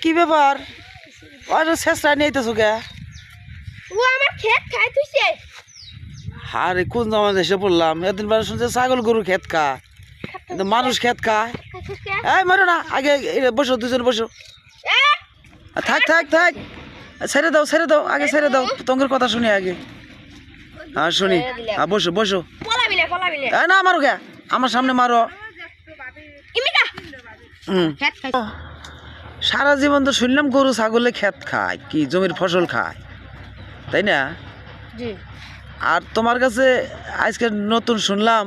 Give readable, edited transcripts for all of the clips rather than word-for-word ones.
কি ব্যাপার শেষটা নিয়েছো কে ও আমার ক্ষেত খায় তুইছে আরে কোন জামা এসে পড়লাম এদিন বার শুনছে ছাগল গরু ক্ষেত খায় কিন্তু মানুষ ক্ষেত খায় এই মারো না আগে বসো দুজন বসো থাক থাক থাক ছেড়ে দাও আগে ছেড়ে দাও তোমার কথা শুনি আগে হ্যাঁ শুনি হ্যাঁ বসো বসো না মারো কে আমার সামনে মারো সারা জীবন তো শুনলাম গরু ছাগলে ক্ষেত খায় কি জমির ফসল খায় তাই না আর তোমার কাছে আজকে নতুন শুনলাম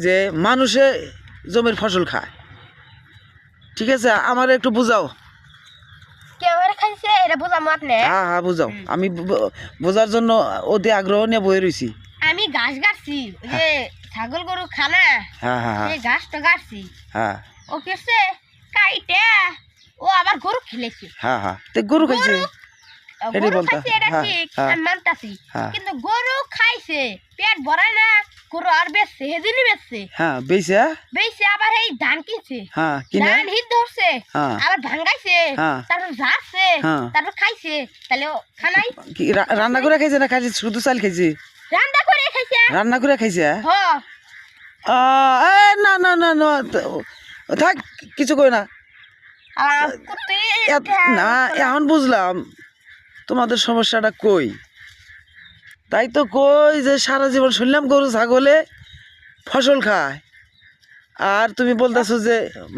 যে মানুষে জমির ফসল খায় ঠিক আছে আমার একটু বুঝাও হ্যাঁ হ্যাঁ বুঝাও আমি বোঝার জন্য অতি আগ্রহ নিয়ে বয়ে রয়েছি আমি ঘাস গাছছি যে ছাগল গরু খানা হ্যাঁ হ্যাঁ সেই ঘাসটা গাছছি হ্যাঁ ও কেছে কাইটে ও আবার গরু খেলেছে হ্যাঁ হ্যাঁ তো গরু খাইছে গরু খাইছে এটা ঠিক আমি মানতাছি কিন্তু গরু খাইছে পেট ভরায় না গরু আর বেচছে হেদিনই বেচছে হ্যাঁ বেচে আবার এই ধান কিনছে হ্যাঁ কিনে ধান হিট ধরছে আবার ভাঙাইছে তারপর যাচ্ছে তারপর খাইছে তাহলে খানাই কি রান্না করে খাইছে না খাইছে শুধু চাল খাইছে রান্না করে খাইছে না না না না থাক কিছু কই না না এখন বুঝলাম তোমাদের সমস্যাটা কই তাই তো কই যে সারা জীবন শুনলাম গরু ছাগলে ফসল খায় আর তুমি বলতেছো যে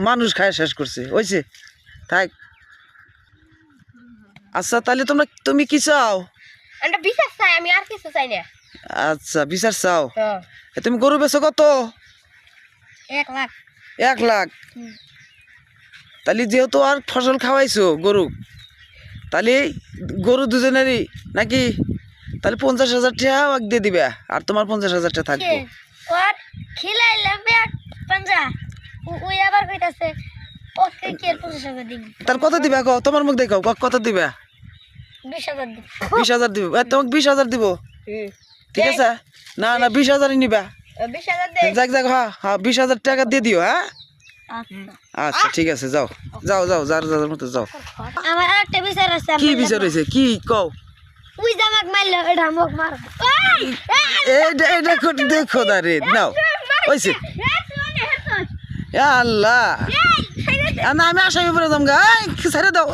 মানুষ খায় শেষ করছে হয়েছে থাক আচ্ছা তাহলে তুমি কি চাও বিচার চাই আমি আর কিছু চাই না আচ্ছা বিচার চাও তুমি গরু বেচো কত 1 লাখ 1 লাখ তাহলে যেহেতু আর ফসল খাওয়াইছো গরু তাহলে গরু দুজনেরই নাকি তাহলে 50,000 টাকা দিয়ে দিবে আর তোমার 50,000 টাকা থাকবে তার কত দিবে তোমার মুখ দেখাও কত দিবে 20,000 দিবে তোমাকে 20,000 দিব ঠিক আছে না না 20,000 নিবা যাক হ্যাঁ 20,000 টাকা দিয়ে দিও হ্যাঁ আচ্ছা ঠিক আছে যাও যাও যাও যার যার মতো যাও আমার একটা বিচার আছে কি বিচার হইছে কি কও ওই জামাক মারলো এটা মোক মার এটা দেখো না রে নাও হইছে আল্লাহ না আমি আসামি পরে যাম গা ছেড়ে দাও